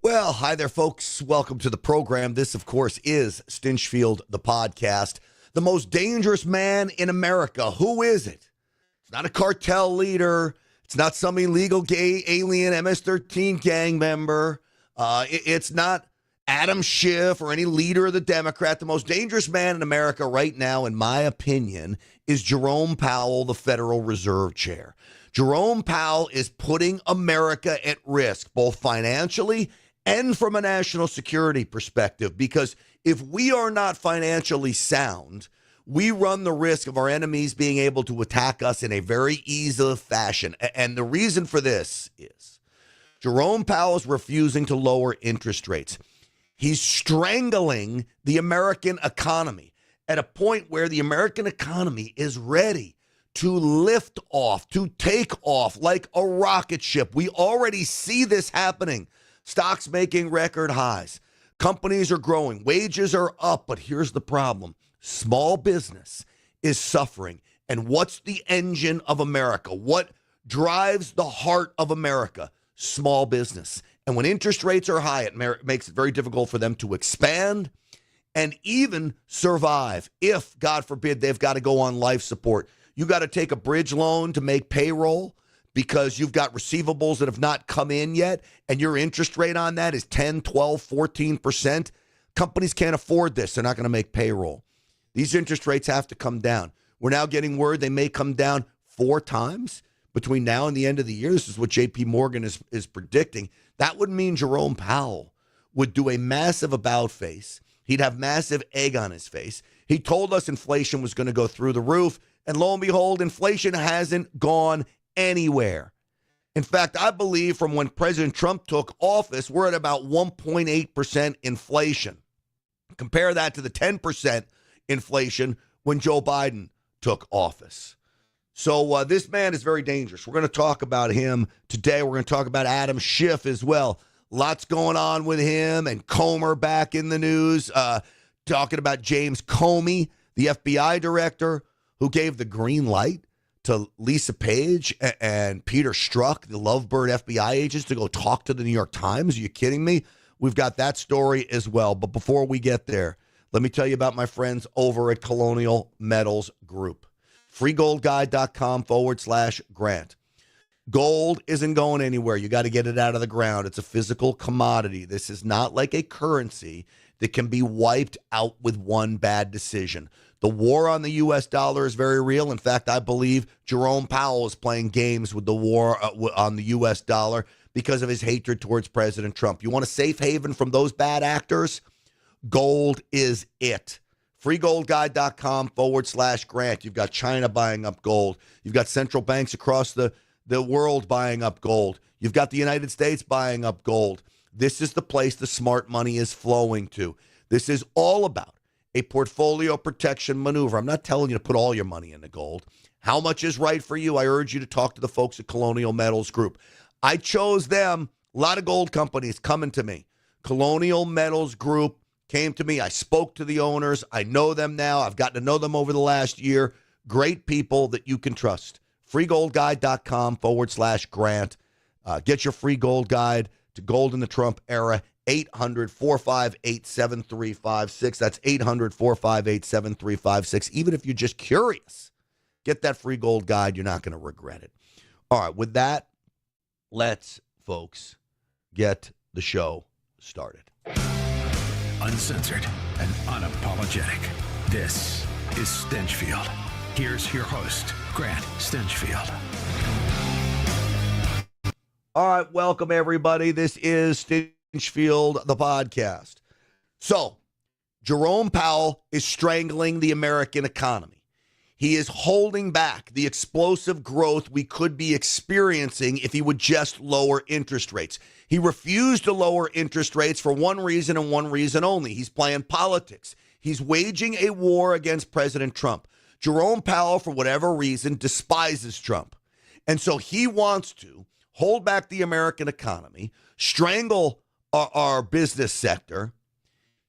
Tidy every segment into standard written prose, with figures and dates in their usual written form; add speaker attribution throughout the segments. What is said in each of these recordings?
Speaker 1: Well, hi there, folks. Welcome to the program. This, of course, is Stinchfield, the podcast. The most dangerous man in America. Who is it? It's not a cartel leader. It's not some illegal gay alien MS-13 gang member. It's not Adam Schiff or any leader of the Democrat. The most dangerous man in America right now, in my opinion, is Jerome Powell, the Federal Reserve Chair. Jerome Powell is putting America at risk, both financially and from a national security perspective, because if we are not financially sound, we run the risk of our enemies being able to attack us in a very easy fashion. And the reason for this is Jerome Powell is refusing to lower interest rates. He's strangling the American economy at a point where the American economy is ready to lift off, to take off like a rocket ship. We already see this happening. Stocks making record highs. Companies are growing. Wages are up. But here's the problem. Small business is suffering. And what's the engine of America? What drives the heart of America? Small business. And when interest rates are high, it makes it very difficult for them to expand and even survive. If, God forbid, they've got to go on life support. You got to take a bridge loan to make payroll because you've got receivables that have not come in yet, and your interest rate on that is 10, 12, 14%. Companies can't afford this. They're not going to make payroll. These interest rates have to come down. We're now getting word they may come down 4 times between now and the end of the year. This is what J.P. Morgan is predicting. That would mean Jerome Powell would do a massive about face. He'd have massive egg on his face. He told us inflation was going to go through the roof, and lo and behold, inflation hasn't gone anywhere. In fact, I believe from when President Trump took office, we're at about 1.8% inflation. Compare that to the 10% inflation when Joe Biden took office. So this man is very dangerous. We're going to talk about him today. We're going to talk about Adam Schiff as well. Lots going on with him, and Comer back in the news. Talking about James Comey, the FBI director, who gave the green light to Lisa Page and Peter Strzok, the Lovebird FBI agents, to go talk to the New York Times. Are you kidding me? We've got that story as well. But before we get there, let me tell you about my friends over at Colonial Metals Group. freegoldguide.com/Grant. Gold isn't going anywhere. You got to get it out of the ground. It's a physical commodity. This is not like a currency that can be wiped out with one bad decision. The war on the U.S. dollar is very real. In fact, I believe Jerome Powell is playing games with the war on the U.S. dollar because of his hatred towards President Trump. You want a safe haven from those bad actors? Gold is it. freegoldguide.com/Grant. You've got China buying up gold. You've got central banks across the world buying up gold. You've got the United States buying up gold. This is the place the smart money is flowing to. This is all about a portfolio protection maneuver. I'm not telling you to put all your money into gold. How much is right for you? I urge you to talk to the folks at Colonial Metals Group. I chose them. A lot of gold companies coming to me. Colonial Metals Group came to me. I spoke to the owners. I know them now. I've gotten to know them over the last year. Great people that you can trust. freegoldguide.com/Grant. Get your free gold guide to gold in the Trump era. 800-458-7356. That's 800-458-7356. Even if you're just curious, get that free gold guide. You're not going to regret it. All right, with that, let's, folks, get the show started.
Speaker 2: Uncensored and unapologetic. This is Stinchfield. Here's your host, Grant Stinchfield.
Speaker 1: All right, welcome, everybody. This is Stinchfield, the podcast. So, Jerome Powell is strangling the American economy. He is holding back the explosive growth we could be experiencing if he would just lower interest rates. He refused to lower interest rates for one reason and one reason only. He's playing politics. He's waging a war against President Trump. Jerome Powell, for whatever reason, despises Trump. And so he wants to hold back the American economy, strangle our business sector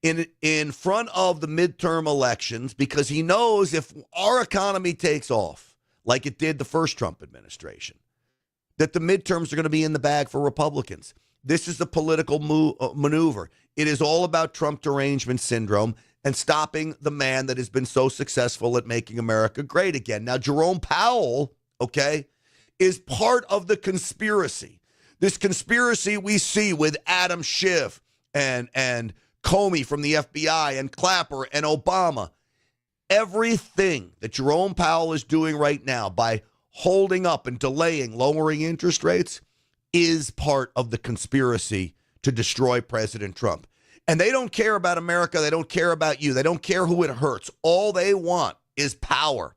Speaker 1: in front of the midterm elections, because he knows if our economy takes off like it did the first Trump administration, that the midterms are going to be in the bag for Republicans. This is the political maneuver. It is all about Trump Derangement Syndrome and stopping the man that has been so successful at making America great again. Now, Jerome Powell, okay, is part of the conspiracy. This conspiracy we see with Adam Schiff and Comey from the FBI and Clapper and Obama. Everything that Jerome Powell is doing right now by holding up and delaying lowering interest rates is part of the conspiracy to destroy President Trump. And they don't care about America. They don't care about you. They don't care who it hurts. All they want is power.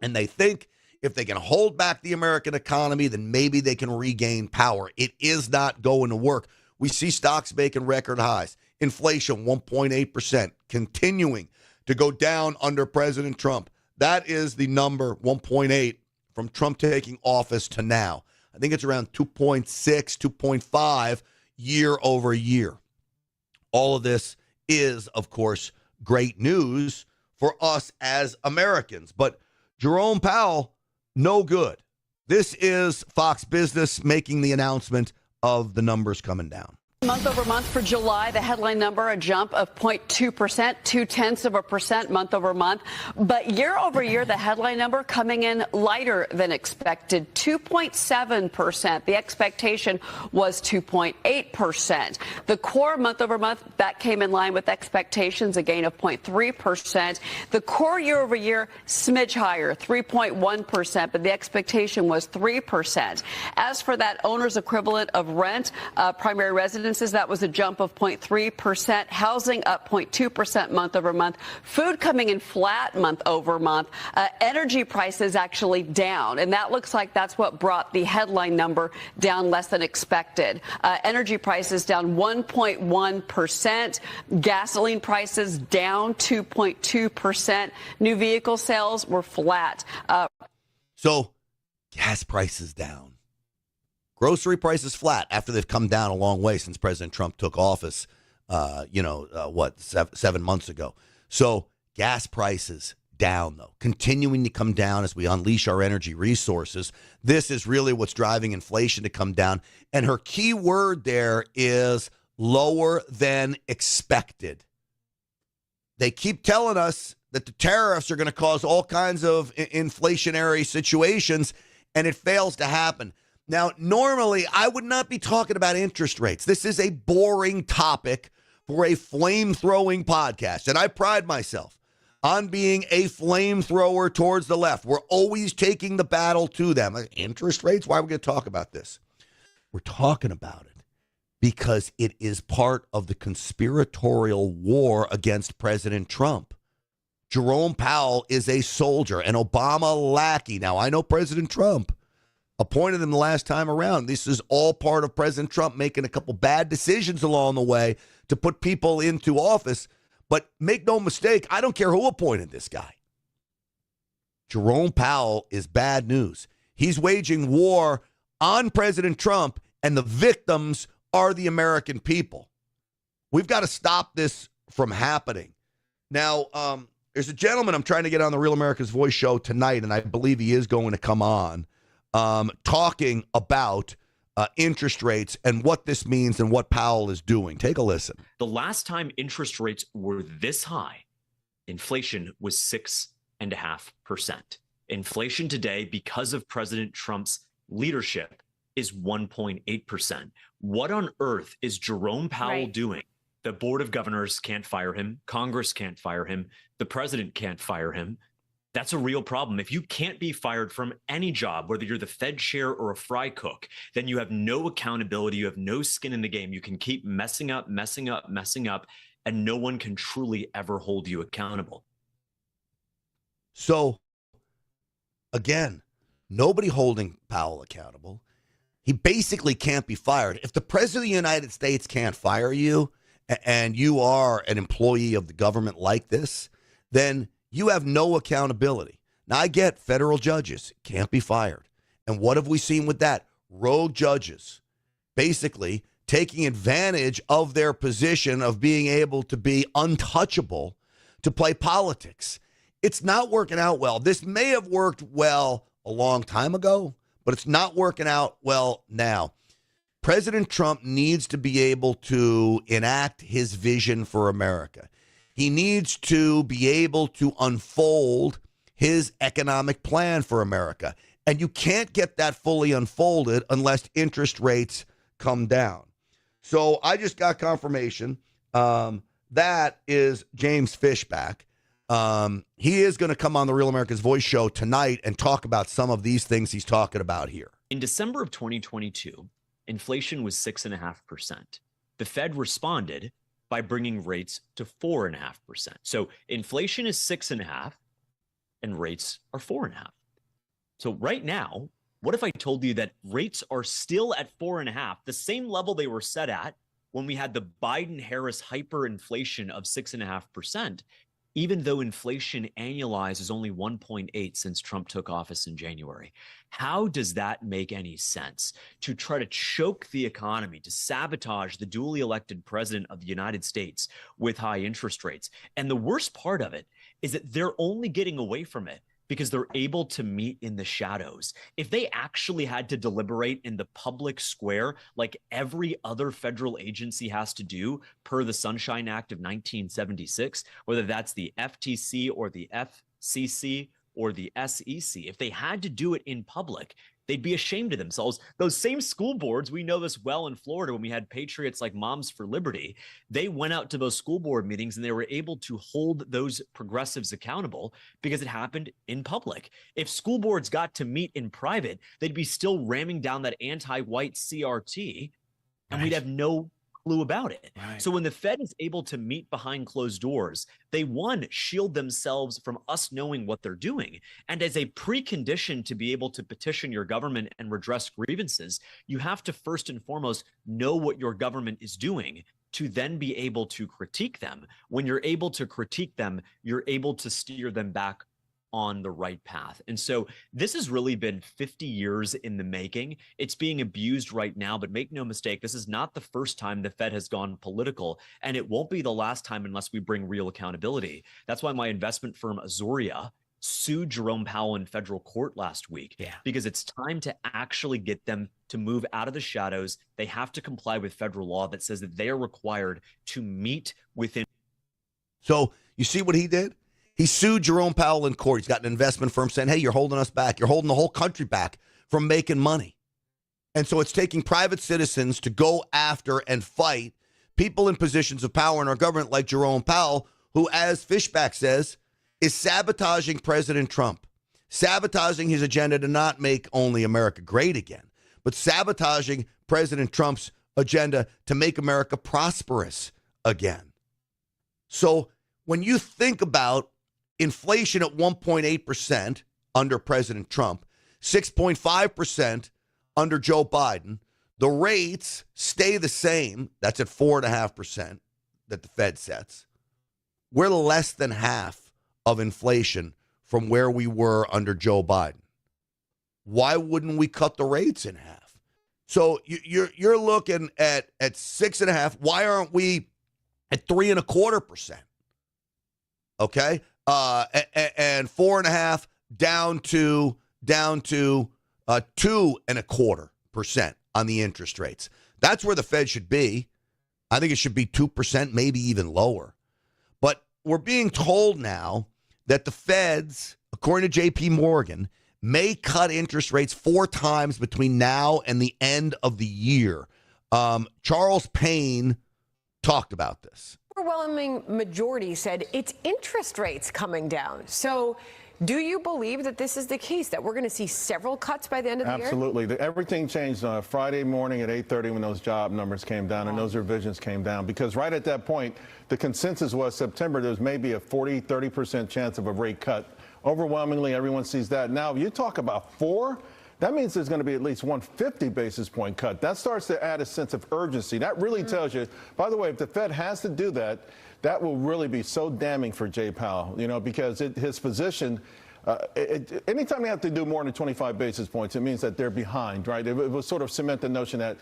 Speaker 1: And they think if they can hold back the American economy, then maybe they can regain power. It is not going to work. We see stocks making record highs. Inflation, 1.8%, continuing to go down under President Trump. That is the number, 1.8, from Trump taking office to now. I think it's around 2.6, 2.5 year over year. All of this is, of course, great news for us as Americans. But Jerome Powell, no good. This is Fox Business making the announcement of the numbers coming down.
Speaker 3: Month over month for July, the headline number, a jump of 0.2%, 0.2% month over month. But year over year, the headline number coming in lighter than expected, 2.7%. The expectation was 2.8%. The core month over month, that came in line with expectations, a gain of 0.3%. The core year over year, smidge higher, 3.1%, but the expectation was 3%. As for that owner's equivalent of rent, primary residence, that was a jump of 0.3%. Housing up 0.2% month over month. Food coming in flat month over month. Energy prices actually down. And that looks like that's what brought the headline number down less than expected. Energy prices down 1.1%. Gasoline prices down 2.2%. New vehicle sales were flat.
Speaker 1: So gas prices down. Grocery prices flat after they've come down a long way since President Trump took office, 7 months ago. So gas prices down, though, continuing to come down as we unleash our energy resources. This is really what's driving inflation to come down. And her key word there is lower than expected. They keep telling us that the tariffs are going to cause all kinds of inflationary situations, and it fails to happen. Now, normally, I would not be talking about interest rates. This is a boring topic for a flame-throwing podcast, and I pride myself on being a flamethrower towards the left. We're always taking the battle to them. Interest rates? Why are we going to talk about this? We're talking about it because it is part of the conspiratorial war against President Trump. Jerome Powell is a soldier, an Obama lackey. Now, I know President Trump appointed him the last time around. This is all part of President Trump making a couple bad decisions along the way to put people into office. But make no mistake, I don't care who appointed this guy. Jerome Powell is bad news. He's waging war on President Trump, and the victims are the American people. We've got to stop this from happening. Now, there's a gentleman I'm trying to get on the Real America's Voice show tonight, and I believe he is going to come on. Talking about interest rates and what this means and what Powell is doing. Take a listen.
Speaker 4: The last time interest rates were this high, inflation was 6.5%. Inflation today, because of President Trump's leadership, is 1.8%. What on earth is Jerome Powell doing? The Board of Governors can't fire him. Congress can't fire him. The president can't fire him. That's a real problem. If you can't be fired from any job, whether you're the Fed chair or a fry cook, then you have no accountability. You have no skin in the game. You can keep messing up, and no one can truly ever hold you accountable.
Speaker 1: So, again, nobody holding Powell accountable. He basically can't be fired. If the president of the United States can't fire you and you are an employee of the government like this, then you have no accountability. Now, I get federal judges can't be fired. And what have we seen with that? Rogue judges basically taking advantage of their position of being able to be untouchable to play politics. It's not working out well. This may have worked well a long time ago, but it's not working out well now. President Trump needs to be able to enact his vision for America. He needs to be able to unfold his economic plan for America. And you can't get that fully unfolded unless interest rates come down. So I just got confirmation. That is James Fishback. He is going to come on the Real America's Voice show tonight and talk about some of these things he's talking about here.
Speaker 4: In December of 2022, inflation was 6.5%. The Fed responded by bringing rates to 4.5%. So inflation is 6.5% and rates are 4.5%. So right now, what if I told you that rates are still at 4.5%, the same level they were set at when we had the Biden-Harris hyperinflation of 6.5%, even though inflation annualized is only 1.8% since Trump took office in January? How does that make any sense? To try to choke the economy, to sabotage the duly elected president of the United States with high interest rates. And the worst part of it is that they're only getting away from it because they're able to meet in the shadows. If they actually had to deliberate in the public square like every other federal agency has to do per the Sunshine Act of 1976, whether that's the FTC or the FCC or the SEC, if they had to do it in public, they'd be ashamed of themselves. Those same school boards, we know this well in Florida when we had patriots like Moms for Liberty, they went out to those school board meetings and they were able to hold those progressives accountable because it happened in public. If school boards got to meet in private, they'd be still ramming down that anti-white CRT and we'd have no clue about it. Right. So when the Fed is able to meet behind closed doors, they, one, shield themselves from us knowing what they're doing. And as a precondition to be able to petition your government and redress grievances, you have to first and foremost know what your government is doing to then be able to critique them. When you're able to critique them, you're able to steer them back on the right path. And so this has really been 50 years in the making. It's being abused right now, but make no mistake, this is not the first time the Fed has gone political, and it won't be the last time unless we bring real accountability. That's why my investment firm Azoria sued Jerome Powell in federal court last week, because it's time to actually get them to move out of the shadows. They have to comply with federal law that says that they are required to meet within.
Speaker 1: So you see what he did? He sued Jerome Powell in court. He's got an investment firm saying, hey, you're holding us back. You're holding the whole country back from making money. And so it's taking private citizens to go after and fight people in positions of power in our government like Jerome Powell, who, as Fishback says, is sabotaging President Trump, sabotaging his agenda to not make only America great again, but sabotaging President Trump's agenda to make America prosperous again. So when you think about inflation at 1.8% under President Trump, 6.5% under Joe Biden. The rates stay the same. That's at 4.5% that the Fed sets. We're less than half of inflation from where we were under Joe Biden. Why wouldn't we cut the rates in half? So you're looking at 6.5%. Why aren't we at 3.25%? Okay. And 4.5% down to 2.25% on the interest rates. That's where the Fed should be. I think it should be 2%, maybe even lower. But we're being told now that the Feds, according to J.P. Morgan, may cut interest rates 4 times between now and the end of the year. Charles Payne talked about this.
Speaker 5: Overwhelming majority said it's interest rates coming down. So do you believe that this is the case, that we're going to see several cuts by the end of the year?
Speaker 6: Absolutely. Everything changed on Friday morning at 8:30 when those job numbers came down and those revisions came down, because right at that point, the consensus was September, there's maybe a 30% chance of a rate cut. Overwhelmingly, everyone sees that. Now, you talk about 4, that means there's going to be at least 150 basis point cut. That starts to add a sense of urgency. That really tells you, by the way, if the Fed has to do that, that will really be so damning for Jay Powell, because his position, anytime they have to do more than 25 basis points, it means that they're behind, right? It will sort of cement the notion that,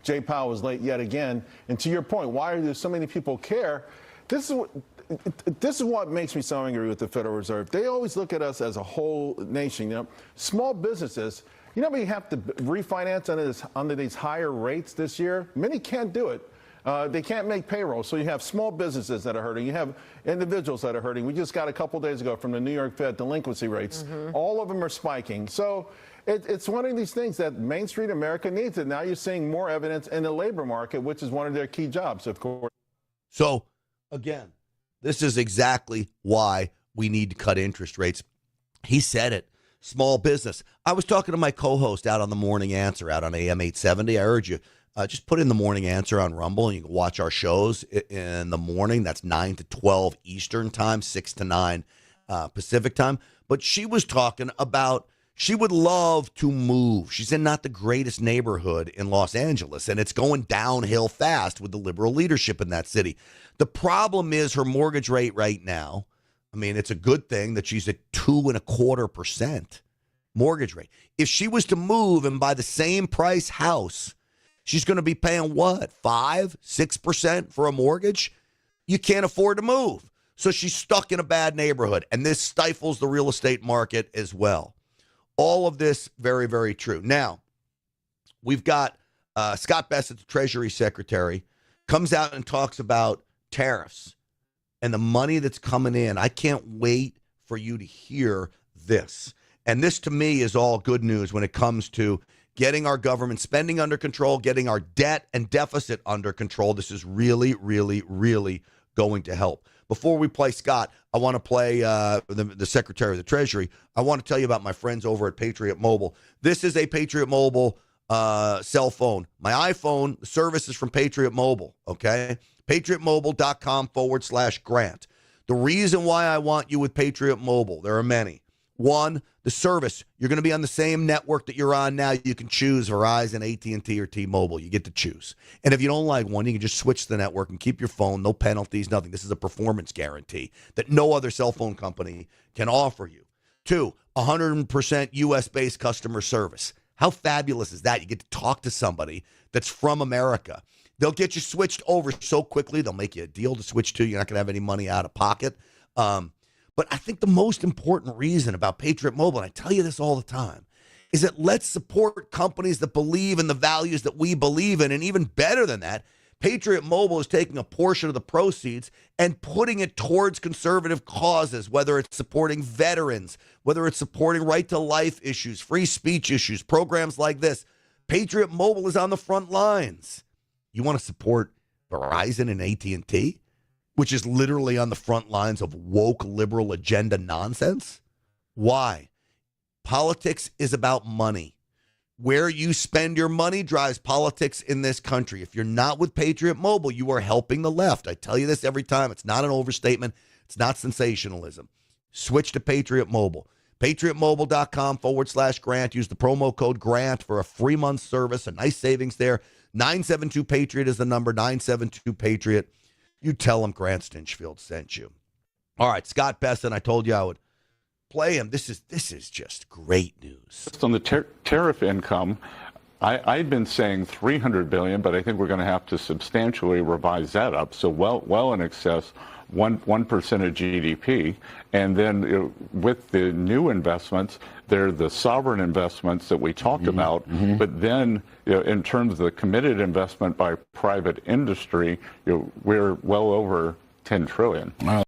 Speaker 6: Jay Powell was late yet again. And to your point, why do so many people care? This is what makes me so angry with the Federal Reserve. They always look at us as a whole nation. Small businesses, You know, we have to refinance under these higher rates this year. Many can't do it. They can't make payroll. So you have small businesses that are hurting. You have individuals that are hurting. We just got a couple days ago from the New York Fed delinquency rates. All of them are spiking. So it's one of these things that Main Street America needs. And now you're seeing more evidence in the labor market, which is one of their key jobs, of course.
Speaker 1: So, again, this is exactly why we need to cut interest rates. He said it. Small business. I was talking to my co-host out on the Morning Answer out on AM 870. I urge you, just put in the Morning Answer on Rumble and you can watch our shows in the morning. That's 9 to 12 Eastern time, 6 to 9 Pacific time. But she was talking about she would love to move. She's in not the greatest neighborhood in Los Angeles, and it's going downhill fast with the liberal leadership in that city. The problem is her mortgage rate right now. I mean, it's a good thing that she's at 2.25% mortgage rate. If she was to move and buy the same price house, she's going to be paying what, 5-6% for a mortgage? You can't afford to move. So she's stuck in a bad neighborhood, and this stifles the real estate market as well. All of this very, very true. Now, we've got Scott Bessent, the Treasury Secretary, comes out and talks about tariffs and the money that's coming in. I can't wait for you to hear this. And this, to me, is all good news when it comes to getting our government spending under control, getting our debt and deficit under control. This is really, really, really going to help. Before we play Scott, I want to play the Secretary of the Treasury. I want to tell you about my friends over at Patriot Mobile. This is a Patriot Mobile cell phone. My iPhone, the service is from Patriot Mobile, okay? PatriotMobile.com/Grant. The reason why I want you with Patriot Mobile, there are many. One, the service. You're going to be on the same network that you're on now. You can choose Verizon, AT&T, or T-Mobile. You get to choose. And if you don't like one, you can just switch the network and keep your phone. No penalties, nothing. This is a performance guarantee that no other cell phone company can offer you. Two, 100% U.S.-based customer service. How fabulous is that? You get to talk to somebody that's from America. They'll get you switched over so quickly. They'll make you a deal to switch to. You're not going to have any money out of pocket. But I think the most important reason about Patriot Mobile, and I tell you this all the time, is that let's support companies that believe in the values that we believe in. And even better than that, Patriot Mobile is taking a portion of the proceeds and putting it towards conservative causes, whether it's supporting veterans, whether it's supporting right-to-life issues, free speech issues, programs like this. Patriot Mobile is on the front lines. You want to support Verizon and AT&T, which is literally on the front lines of woke liberal agenda nonsense? Why? Politics is about money. Where you spend your money drives politics in this country. If you're not with Patriot Mobile, you are helping the left. I tell you this every time. It's not an overstatement. It's not sensationalism. Switch to Patriot Mobile. PatriotMobile.com/Grant. Use the promo code GRANT for a free month service. A nice savings there. 972-PATRIOT is the number. 972-PATRIOT. You tell them Grant Stinchfield sent you. All right, Scott Bessent, I told you I would play him. This is just great news.
Speaker 7: On the tariff income, I've been saying $300 billion, but I think we're going to have to substantially revise that up. So well in excess, 1% of GDP. And then with the new investments, they're the sovereign investments that we talked about. But then in terms of the committed investment by private industry, we're well over 10 trillion. Wow.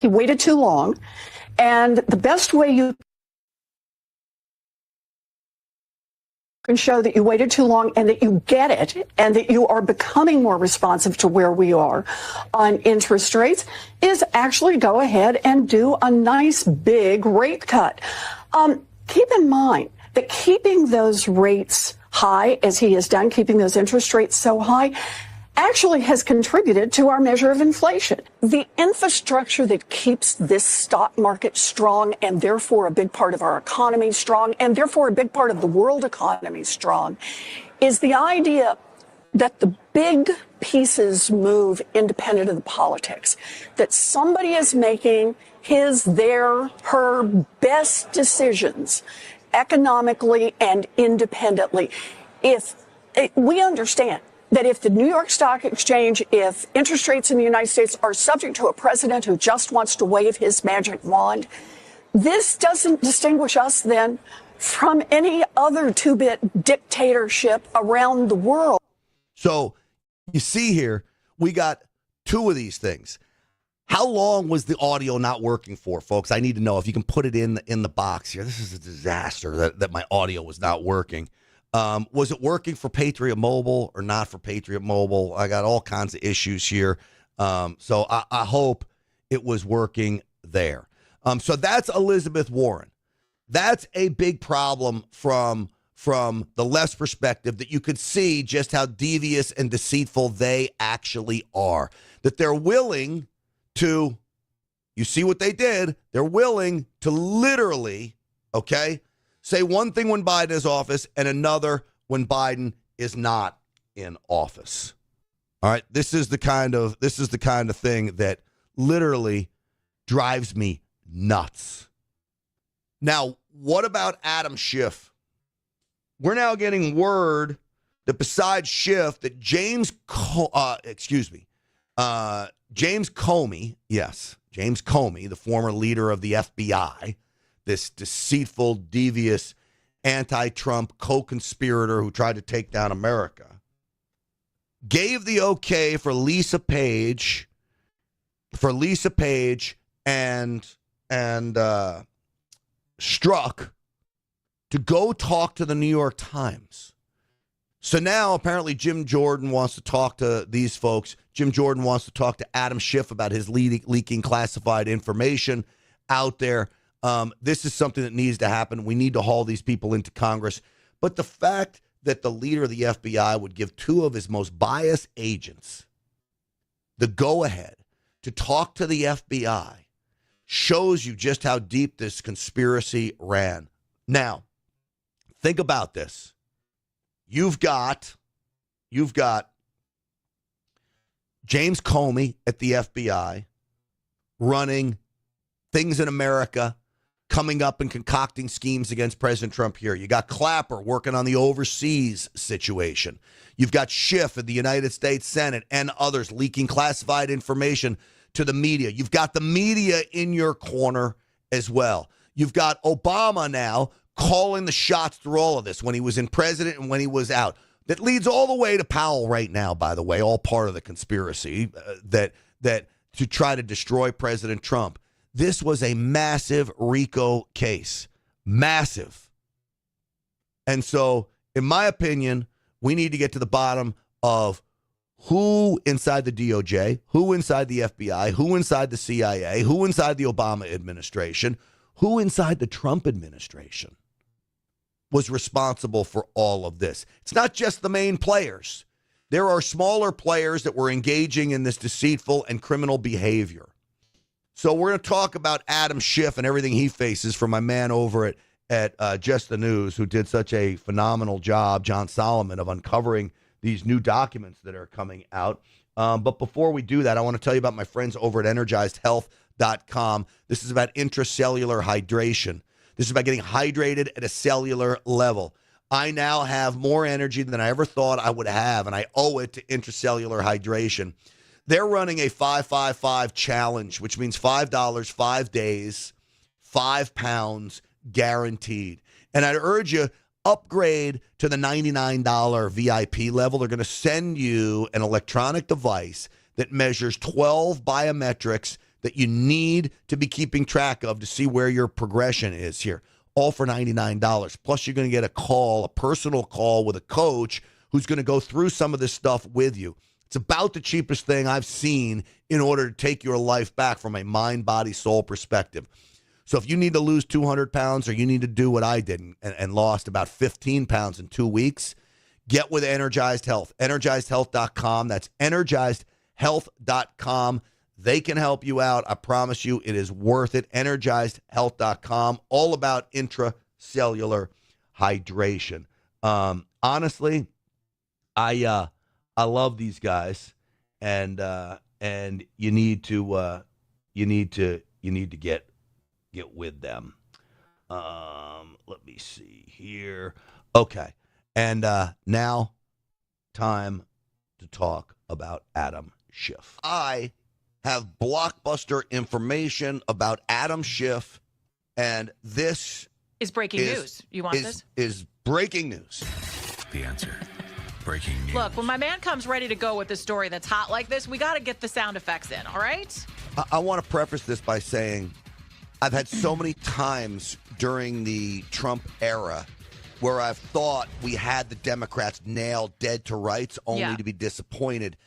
Speaker 8: He waited too long. And the best way you can show that you waited too long and that you get it and that you are becoming more responsive to where we are on interest rates is actually go ahead and do a nice big rate cut. Keep in mind that keeping those rates high, as he has done, keeping those interest rates so high, actually has contributed to our measure of inflation. The infrastructure that keeps this stock market strong and therefore a big part of our economy strong and therefore a big part of the world economy strong is the idea that the big pieces move independent of the politics, that somebody is making his, their, her best decisions economically and independently. We understand that if the New York Stock Exchange, if interest rates in the United States are subject to a president who just wants to wave his magic wand, this doesn't distinguish us then from any other two-bit dictatorship around the world.
Speaker 1: So you see here, we got two of these things. How long was the audio not working for, folks? I need to know if you can put it in the box here. This is a disaster that my audio was not working. Was it working for Patriot Mobile or not for Patriot Mobile? I got all kinds of issues here. So I hope it was working there. So that's Elizabeth Warren. That's a big problem from the left's perspective, that you could see just how devious and deceitful they actually are. That they're willing to, you see what they did, they're willing to literally, okay, say one thing when Biden is office and another when Biden is not in office. All right, this is the kind of thing that literally drives me nuts. Now, what about Adam Schiff? We're now getting word that besides Schiff, that James Comey, the former leader of the FBI, this deceitful, devious, anti-Trump co-conspirator who tried to take down America, gave the okay for Lisa Page and Strzok to go talk to the New York Times. So now apparently Jim Jordan wants to talk to these folks. Jim Jordan wants to talk to Adam Schiff about his leaking classified information out there. This is something that needs to happen. We need to haul these people into Congress. But the fact that the leader of the FBI would give two of his most biased agents the go-ahead to talk to the FBI shows you just how deep this conspiracy ran. Now, think about this. You've got James Comey at the FBI running things in America, coming up and concocting schemes against President Trump here. You got Clapper working on the overseas situation. You've got Schiff in the United States Senate and others leaking classified information to the media. You've got the media in your corner as well. You've got Obama now calling the shots through all of this when he was in president and when he was out. That leads all the way to Powell right now, by the way, all part of the conspiracy that to try to destroy President Trump. This was a massive RICO case. Massive. And so, in my opinion, we need to get to the bottom of who inside the DOJ, who inside the FBI, who inside the CIA, who inside the Obama administration, who inside the Trump administration was responsible for all of this. It's not just the main players. There are smaller players that were engaging in this deceitful and criminal behavior. So we're going to talk about Adam Schiff and everything he faces from my man over at Just the News, who did such a phenomenal job, John Solomon, of uncovering these new documents that are coming out. But before we do that, I want to tell you about my friends over at EnergizedHealth.com. This is about intracellular hydration. This is about getting hydrated at a cellular level. I now have more energy than I ever thought I would have, and I owe it to intracellular hydration. They're running a 5-5-5 challenge, which means $5, 5 days, 5 pounds guaranteed. And I'd urge you, upgrade to the $99 VIP level. They're going to send you an electronic device that measures 12 biometrics that you need to be keeping track of to see where your progression is here. All for $99. Plus, you're going to get a personal call with a coach who's going to go through some of this stuff with you. It's about the cheapest thing I've seen in order to take your life back from a mind, body, soul perspective. So if you need to lose 200 pounds or you need to do what I did and lost about 15 pounds in 2 weeks, get with Energized Health. EnergizedHealth.com. That's EnergizedHealth.com. They can help you out. I promise you it is worth it. EnergizedHealth.com. All about intracellular hydration. Honestly, I love these guys, and you need to get with them. Let me see here. Okay, and now time to talk about Adam Schiff. I have blockbuster information about Adam Schiff, and this
Speaker 9: is breaking news. You want this?
Speaker 1: Is breaking news.
Speaker 2: The answer. Breaking news.
Speaker 9: Look, when my man comes ready to go with a story that's hot like this, we got to get the sound effects in, all right?
Speaker 1: I want to preface this by saying I've had so many times during the Trump era where I've thought we had the Democrats nailed dead to rights, only to be disappointed.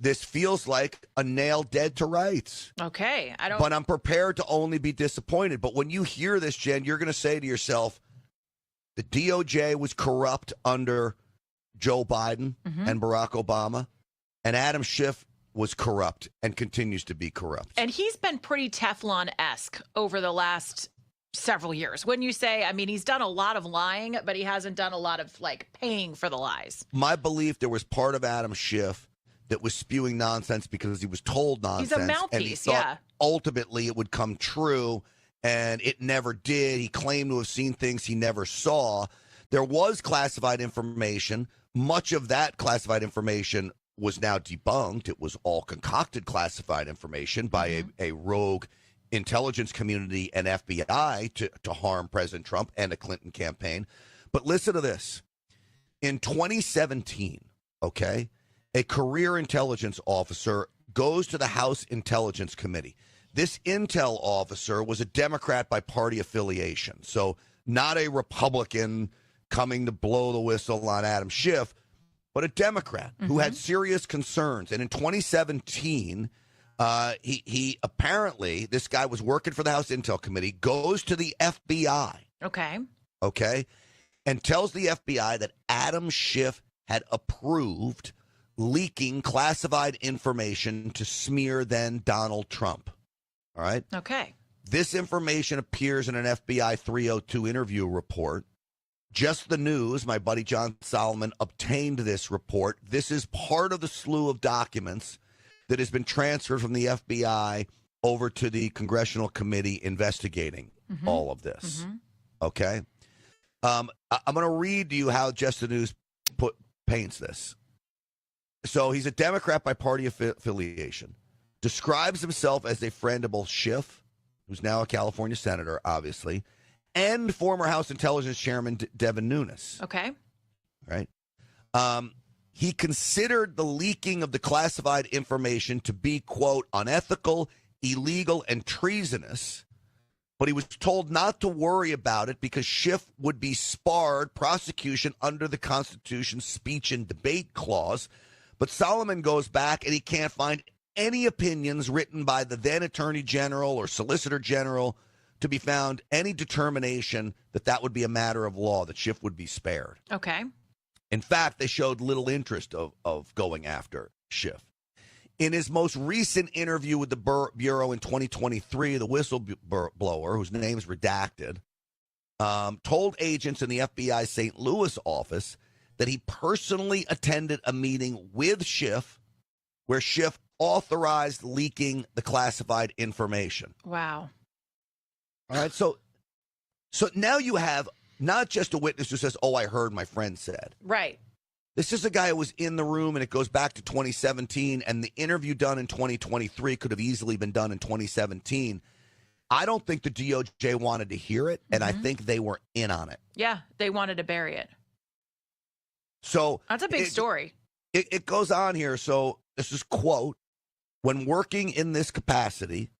Speaker 1: This feels like a nail dead to rights.
Speaker 9: Okay.
Speaker 1: But I'm prepared to only be disappointed. But when you hear this, Jen, you're going to say to yourself, the DOJ was corrupt under Joe Biden and Barack Obama, and Adam Schiff was corrupt and continues to be corrupt.
Speaker 9: And he's been pretty Teflon-esque over the last several years. Wouldn't you say? I mean, he's done a lot of lying, but he hasn't done a lot of, paying for the lies.
Speaker 1: My belief, there was part of Adam Schiff that was spewing nonsense because he was told nonsense.
Speaker 9: He's a mouthpiece,
Speaker 1: and he thought ultimately it would come true, and it never did. He claimed to have seen things he never saw. There was classified information. Much of that classified information was now debunked. It was all concocted classified information by a rogue intelligence community and FBI to harm President Trump and the Clinton campaign. But listen to this. In 2017, okay, a career intelligence officer goes to the House Intelligence Committee. This intel officer was a Democrat by party affiliation, so not a Republican coming to blow the whistle on Adam Schiff, but a Democrat who had serious concerns. And in 2017, he apparently, this guy was working for the House Intel Committee, goes to the FBI. Okay, and tells the FBI that Adam Schiff had approved leaking classified information to smear then Donald Trump. All right?
Speaker 9: Okay.
Speaker 1: This information appears in an FBI 302 interview report. Just the News, my buddy John Solomon, obtained this report. This is part of the slew of documents that has been transferred from the FBI over to the Congressional Committee investigating all of this. Okay? I'm going to read to you how Just the News paints this. So he's a Democrat by party affiliation, describes himself as a friend of both Schiff, who's now a California senator, obviously, and former House Intelligence Chairman Devin Nunes.
Speaker 9: Okay.
Speaker 1: Right. He considered the leaking of the classified information to be, quote, unethical, illegal, and treasonous, but he was told not to worry about it because Schiff would be sparred prosecution under the Constitution's speech and debate clause. But Solomon goes back and he can't find any opinions written by the then Attorney General or Solicitor General to be found any determination that that would be a matter of law, that Schiff would be spared.
Speaker 9: Okay.
Speaker 1: In fact, they showed little interest of going after Schiff. In his most recent interview with the Bureau in 2023, the whistleblower, whose name is redacted, told agents in the FBI St. Louis office that he personally attended a meeting with Schiff where Schiff authorized leaking the classified information.
Speaker 9: Wow.
Speaker 1: All right, so now you have not just a witness who says, oh, I heard my friend said.
Speaker 9: Right.
Speaker 1: This is a guy who was in the room, and it goes back to 2017, and the interview done in 2023 could have easily been done in 2017. I don't think the DOJ wanted to hear it, and I think they were in on it.
Speaker 9: Yeah, they wanted to bury it.
Speaker 1: So
Speaker 9: that's a big story.
Speaker 1: It goes on here. So this is, quote, when working in this capacity,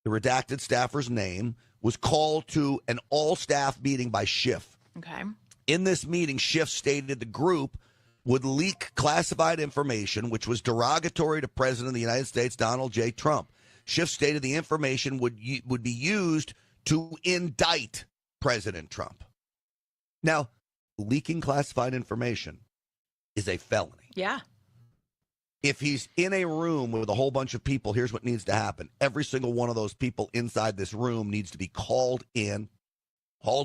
Speaker 1: the redacted staffer's name, was called to an all-staff meeting by Schiff.
Speaker 9: Okay.
Speaker 1: In this meeting, Schiff stated the group would leak classified information, which was derogatory to President of the United States, Donald J. Trump. Schiff stated the information would be used to indict President Trump. Now, leaking classified information is a felony.
Speaker 9: Yeah.
Speaker 1: If he's in a room with a whole bunch of people, here's what needs to happen. Every single one of those people inside this room needs to be called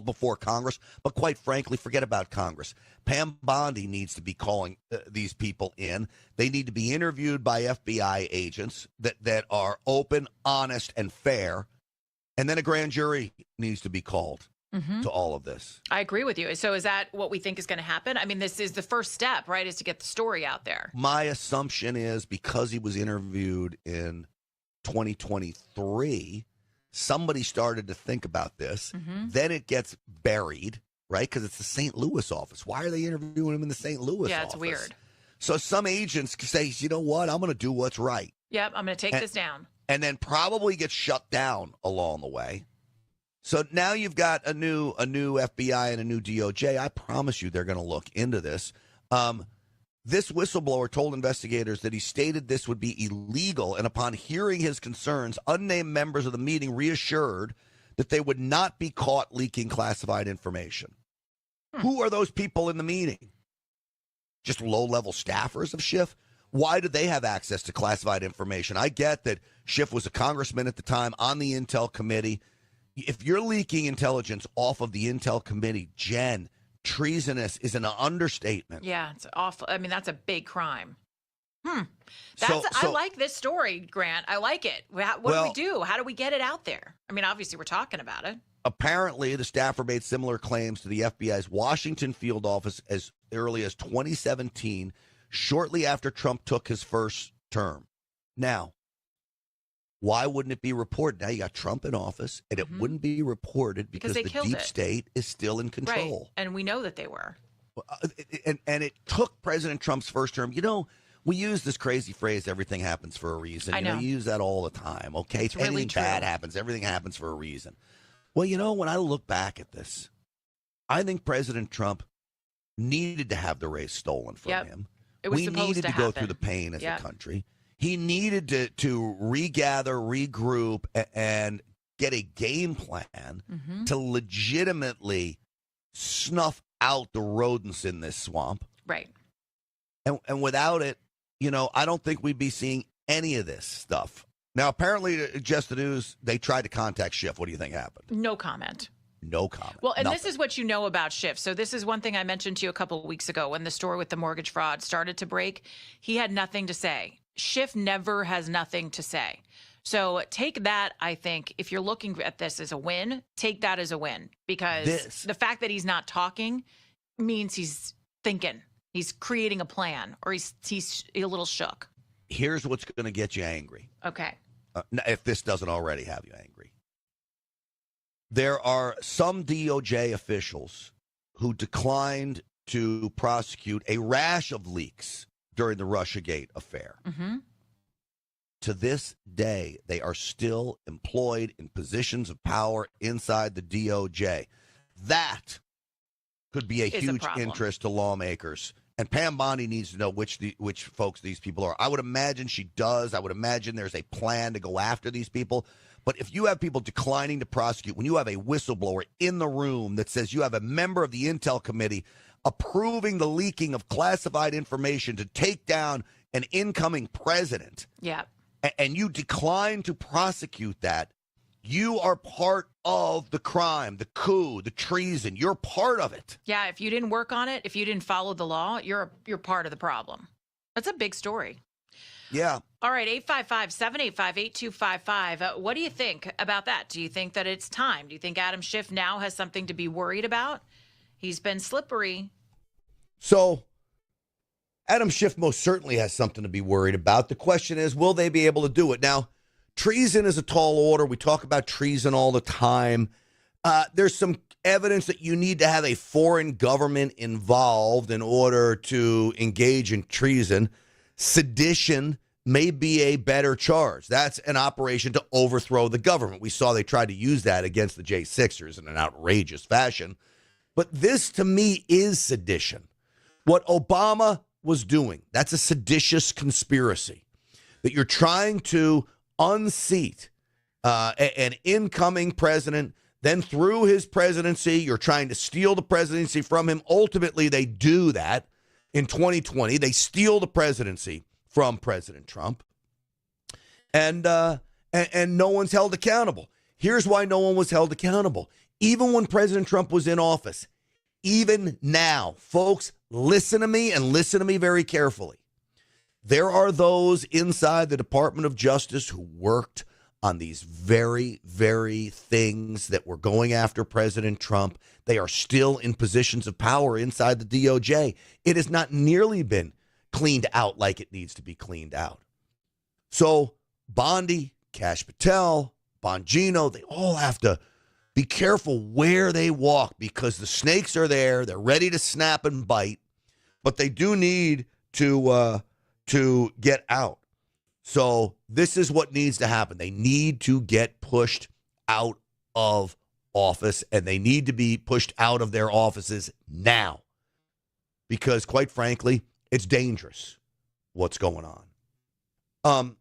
Speaker 1: before Congress. But quite frankly, forget about Congress. Pam Bondi needs to be calling these people in. They need to be interviewed by FBI agents that are open, honest, and fair. And then a grand jury needs to be called to all of this.
Speaker 9: I agree with you. So is that what we think is going to happen? I mean, this is the first step, right, is to get the story out there.
Speaker 1: My assumption is because he was interviewed in 2023, somebody started to think about this. Then it gets buried, right? Because it's the St. Louis office. Why are they interviewing him in the St. Louis office?
Speaker 9: Yeah, it's weird.
Speaker 1: So some agents say, you know what? I'm going to do what's right.
Speaker 9: Yep, I'm going to take this down.
Speaker 1: And then probably get shut down along the way. So now you've got a new FBI and a new DOJ. I promise you they're going to look into this. This whistleblower told investigators that he stated this would be illegal, and upon hearing his concerns, unnamed members of the meeting reassured that they would not be caught leaking classified information. Who are those people in the meeting? Just low-level staffers of Schiff? Why do they have access to classified information? I get that Schiff was a congressman at the time on the Intel Committee. If you're leaking intelligence off of the Intel Committee, Jen, treasonous is an understatement.
Speaker 9: Yeah, it's awful. I mean, that's a big crime. I like this story, Grant. I like it. What do we do? How do we get it out there? I mean, obviously, we're talking about it.
Speaker 1: Apparently, the staffer made similar claims to the FBI's Washington field office as early as 2017, shortly after Trump took his first term. Now, why wouldn't it be reported? Now you got Trump in office, and it wouldn't be reported because the deep state is still in control.
Speaker 9: Right. And we know that they were.
Speaker 1: And it took President Trump's first term. You know, we use this crazy phrase, everything happens for a reason.
Speaker 9: I know.
Speaker 1: You use that all the time, okay?
Speaker 9: It's really
Speaker 1: anything
Speaker 9: true.
Speaker 1: bad happens. Everything happens for a reason. Well, you know, when I look back at this, I think President Trump needed to have the race stolen from him.
Speaker 9: It was
Speaker 1: we
Speaker 9: supposed
Speaker 1: needed to
Speaker 9: happen.
Speaker 1: go through the pain as a country. He needed to regather, regroup, and get a game plan to legitimately snuff out the rodents in this swamp.
Speaker 9: Right.
Speaker 1: And without it, you know, I don't think we'd be seeing any of this stuff. Now, apparently, Just the News, they tried to contact Schiff. What do you think happened?
Speaker 9: No comment.
Speaker 1: No comment.
Speaker 9: Well, and
Speaker 1: Nothing.
Speaker 9: This is what you know about Schiff. So this is one thing I mentioned to you a couple of weeks ago when the story with the mortgage fraud started to break. He had nothing to say. Schiff never has nothing to say. So take that, I think, if you're looking at this as a win, take that as a win. Because the fact that he's not talking means he's thinking. He's creating a plan, or he's a little shook.
Speaker 1: Here's what's going to get you angry.
Speaker 9: Okay.
Speaker 1: If this doesn't already have you angry. There are some DOJ officials who declined to prosecute a rash of leaks during the Russiagate affair. To this day, they are still employed in positions of power inside the DOJ. That could be a huge interest to lawmakers. And Pam Bondi needs to know which folks these people are. I would imagine she does. I would imagine there's a plan to go after these people. But if you have people declining to prosecute, when you have a whistleblower in the room that says you have a member of the Intel Committee approving the leaking of classified information to take down an incoming president, and you decline to prosecute that, you are part of the crime, the coup, the treason. You're part of it.
Speaker 9: Yeah, if you didn't work on it, if you didn't follow the law, you're part of the problem. That's a big story.
Speaker 1: Yeah.
Speaker 9: All right, 855-785-8255. What do you think about that? Do you think that it's time? Do you think Adam Schiff now has something to be worried about? He's been slippery.
Speaker 1: So Adam Schiff most certainly has something to be worried about. The question is, will they be able to do it? Now, treason is a tall order. We talk about treason all the time. There's some evidence that you need to have a foreign government involved in order to engage in treason. Sedition may be a better charge. That's an operation to overthrow the government. We saw they tried to use that against the J6ers in an outrageous fashion. But this, to me, is sedition. What Obama was doing, that's a seditious conspiracy, that you're trying to unseat an incoming president. Then through his presidency, you're trying to steal the presidency from him. Ultimately, they do that in 2020. They steal the presidency from President Trump. And no one's held accountable. Here's why no one was held accountable. Even when President Trump was in office, even now, folks, listen to me and listen to me very carefully. There are those inside the Department of Justice who worked on these very, very things that were going after President Trump. They are still in positions of power inside the DOJ. It has not nearly been cleaned out like it needs to be cleaned out. So Bondi, Kash Patel, Bongino, they all have to be careful where they walk because the snakes are there. They're ready to snap and bite, but they do need to get out. So this is what needs to happen. They need to get pushed out of office, and they need to be pushed out of their offices now because, quite frankly, it's dangerous what's going on.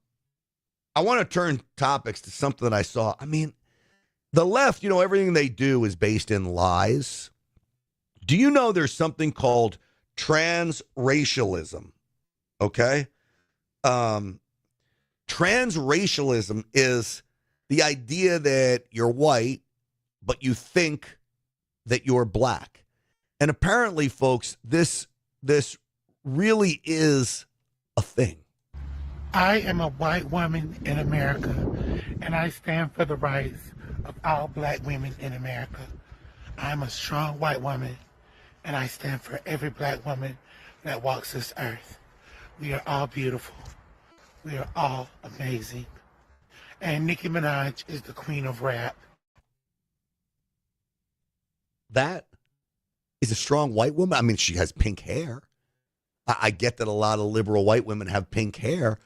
Speaker 1: I want to turn topics to something that I saw. I mean, the left, everything they do is based in lies. Do you know there's something called transracialism? Okay? Transracialism is the idea that you're white, but you think that you're black. And apparently, folks, this really is a thing.
Speaker 10: I am a white woman in America, and I stand for the rights of all black women in America. I'm a strong white woman, and I stand for every black woman that walks this earth. We are all beautiful. We are all amazing. And Nicki Minaj is the queen of rap.
Speaker 1: That is a strong white woman. I mean, she has pink hair. I get that a lot of liberal white women have pink hair,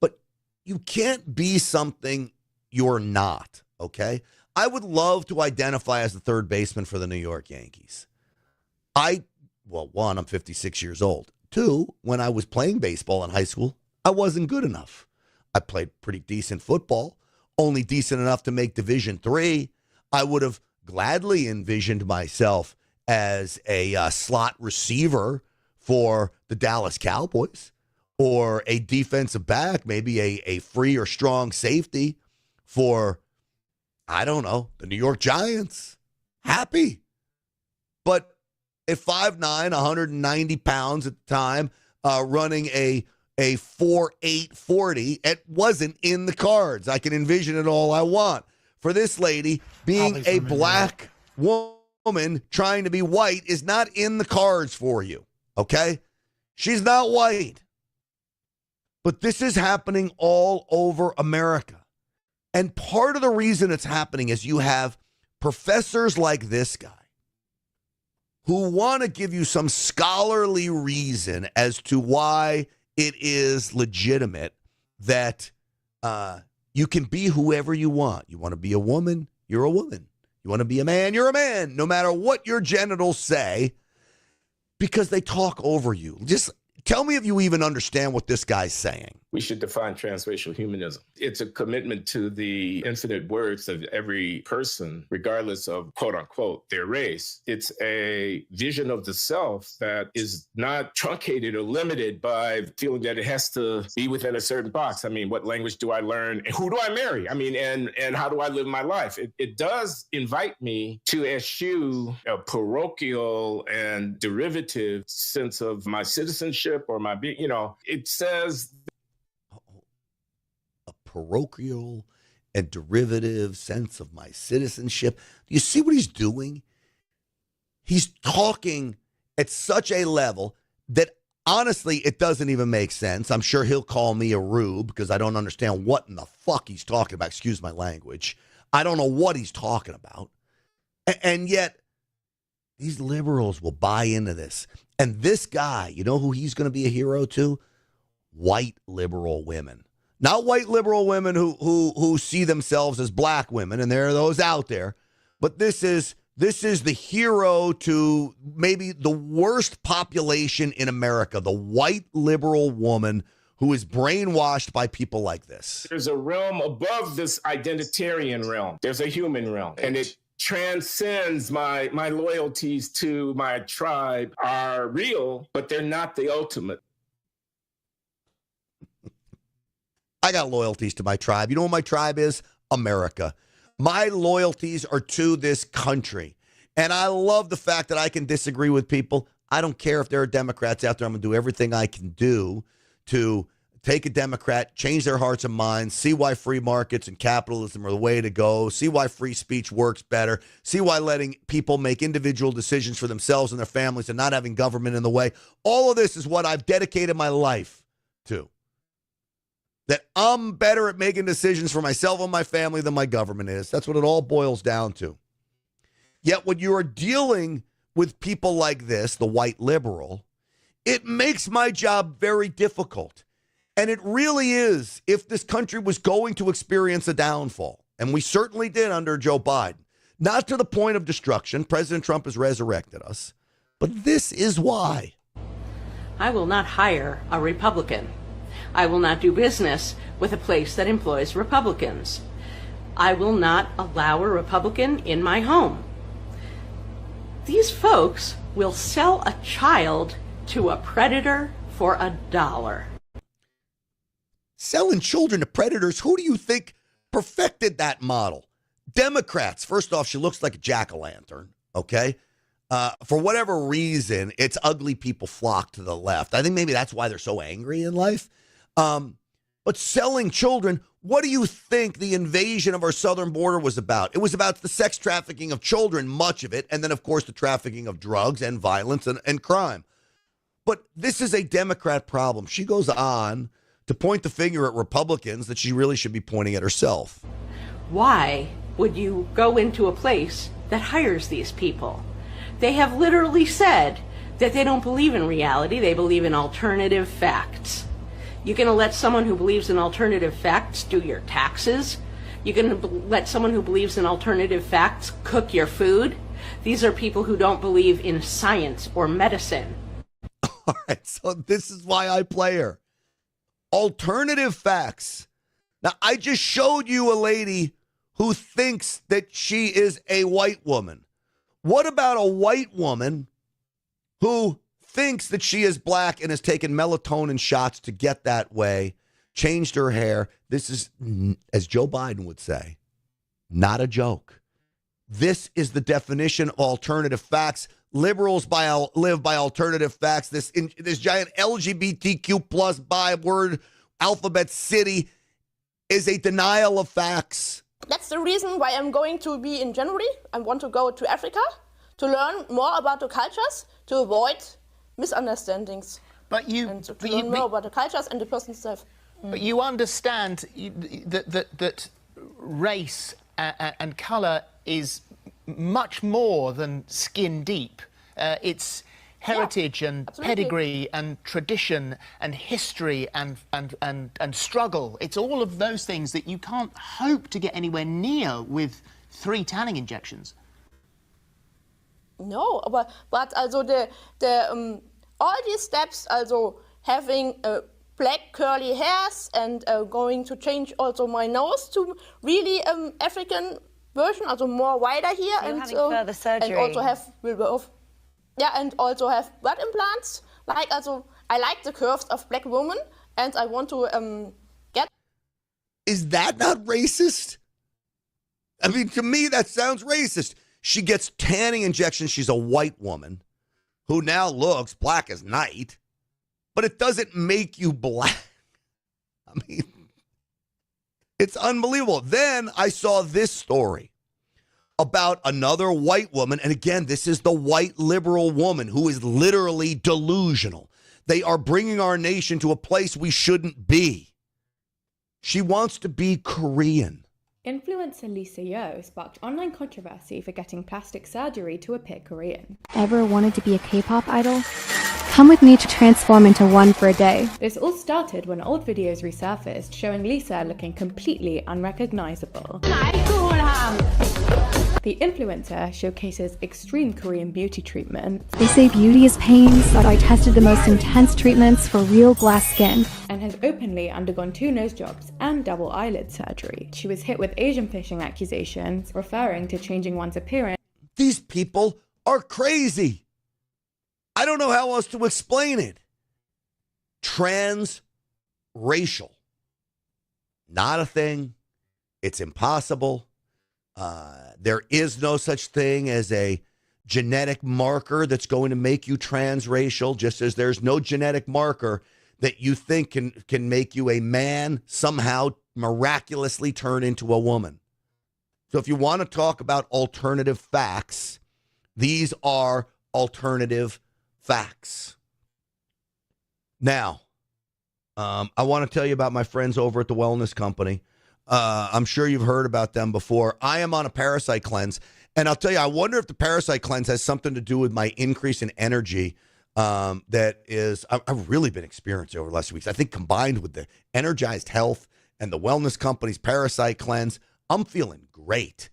Speaker 1: but you can't be something you're not, okay? I would love to identify as the third baseman for the New York Yankees. One, I'm 56 years old. Two, when I was playing baseball in high school, I wasn't good enough. I played pretty decent football, only decent enough to make Division III. I would have gladly envisioned myself as a slot receiver for the Dallas Cowboys or a defensive back, maybe a free or strong safety for, I don't know, the New York Giants. Happy. But at 5'9", 190 pounds at the time, running a 4.8 40, it wasn't in the cards. I can envision it all I want. For this lady, being a black woman trying to be white is not in the cards for you, okay? She's not white. But this is happening all over America. And part of the reason it's happening is you have professors like this guy who want to give you some scholarly reason as to why it is legitimate that you can be whoever you want. You want to be a woman, you're a woman. You want to be a man, you're a man, no matter what your genitals say, because they talk over you. Just tell me if you even understand what this guy's saying.
Speaker 11: We should define transracial humanism. It's a commitment to the infinite words of every person, regardless of, quote unquote, their race. It's a vision of the self that is not truncated or limited by feeling that it has to be within a certain box. I mean, what language do I learn? And who do I marry? I mean, and how do I live my life? It does invite me to eschew a parochial and derivative sense of my citizenship or my being. It says
Speaker 1: parochial and derivative sense of my citizenship. Do you see what he's doing? He's talking at such a level that honestly, it doesn't even make sense. I'm sure he'll call me a rube because I don't understand what in the fuck he's talking about. Excuse my language. I don't know what he's talking about. And yet these liberals will buy into this. And this guy, you know who he's going to be a hero to? white liberal women. Not white liberal women who see themselves as black women, and there are those out there. But this is the hero to maybe the worst population in America, the white liberal woman who is brainwashed by people like this.
Speaker 11: There's a realm above this identitarian realm. There's a human realm, and it transcends my loyalties to my tribe are real, but they're not the ultimate.
Speaker 1: I got loyalties to my tribe. You know what my tribe is? America. My loyalties are to this country. And I love the fact that I can disagree with people. I don't care if there are Democrats out there. I'm going to do everything I can do to take a Democrat, change their hearts and minds, see why free markets and capitalism are the way to go, see why free speech works better, see why letting people make individual decisions for themselves and their families and not having government in the way. All of this is what I've dedicated my life to. That I'm better at making decisions for myself and my family than my government is. That's what it all boils down to. Yet when you are dealing with people like this, the white liberal, it makes my job very difficult. And it really is, if this country was going to experience a downfall, and we certainly did under Joe Biden, not to the point of destruction. President Trump has resurrected us. But this is why.
Speaker 12: I will not hire a Republican. I will not do business with a place that employs Republicans. I will not allow a Republican in my home. These folks will sell a child to a predator for $1.
Speaker 1: Selling children to predators, who do you think perfected that model? Democrats. First off, she looks like a jack-o'-lantern, okay? For whatever reason, it's ugly people flock to the left. I think maybe that's why they're so angry in life. But selling children, what do you think the invasion of our southern border was about? It was about the sex trafficking of children, much of it, and then, of course, the trafficking of drugs and violence and crime. But this is a Democrat problem. She goes on to point the finger at Republicans that she really should be pointing at herself.
Speaker 12: Why would you go into a place that hires these people? They have literally said that they don't believe in reality. They believe in alternative facts. You're going to let someone who believes in alternative facts do your taxes? You're going to let someone who believes in alternative facts cook your food? These are people who don't believe in science or medicine.
Speaker 1: All right, so this is why I play her. Alternative facts. Now, I just showed you a lady who thinks that she is a white woman. What about a white woman who thinks that she is black and has taken melatonin shots to get that way, changed her hair? This is, as Joe Biden would say, not a joke. This is the definition of alternative facts. Liberals live by alternative facts. This giant LGBTQ plus byword alphabet city is a denial of facts.
Speaker 13: That's the reason why I'm going to be in January. I want to go to Africa to learn more about the cultures, to avoid misunderstandings.
Speaker 14: But you
Speaker 13: learn more about the cultures and the person itself.
Speaker 14: But you understand that race and colour is much more than skin deep. It's heritage and pedigree and tradition and history and struggle. It's all of those things that you can't hope to get anywhere near with 3 tanning injections.
Speaker 13: No, but also all these steps, also having black curly hairs and going to change also my nose to really African version, also more wider here.
Speaker 15: You're having further surgery.
Speaker 13: And also have and also have butt implants. Like also, I like the curves of black women, and I want to get.
Speaker 1: Is that not racist? I mean, to me, that sounds racist. She gets tanning injections. She's a white woman who now looks black as night, but it doesn't make you black. I mean, it's unbelievable. Then I saw this story about another white woman. And again, this is the white liberal woman who is literally delusional. They are bringing our nation to a place we shouldn't be. She wants to be Korean.
Speaker 16: Influencer Lisa Yo sparked online controversy for getting plastic surgery to appear Korean.
Speaker 17: Ever wanted to be a K-pop idol?
Speaker 15: Come with me to transform into one for a day.
Speaker 16: This all started when old videos resurfaced showing Lisa looking completely unrecognizable. The influencer showcases extreme Korean beauty treatments.
Speaker 15: They say beauty is pain, so I tested the most intense treatments for real glass skin.
Speaker 16: And has openly undergone 2 nose jobs and double eyelid surgery. She was hit with Asian fishing accusations, referring to changing one's appearance.
Speaker 1: These people are crazy. I don't know how else to explain it. Transracial. Not a thing. It's impossible. There is no such thing as a genetic marker that's going to make you transracial, just as there's no genetic marker that you think can make you a man somehow miraculously turn into a woman. So if you want to talk about alternative facts, these are alternative facts. Now, I want to tell you about my friends over at the Wellness Company. I'm sure you've heard about them before. I am on a parasite cleanse, and I'll tell you, I wonder if the parasite cleanse has something to do with my increase in energy that is I've really been experiencing over the last 2 weeks. I think combined with the energized health and the Wellness Company's parasite cleanse, I'm feeling great.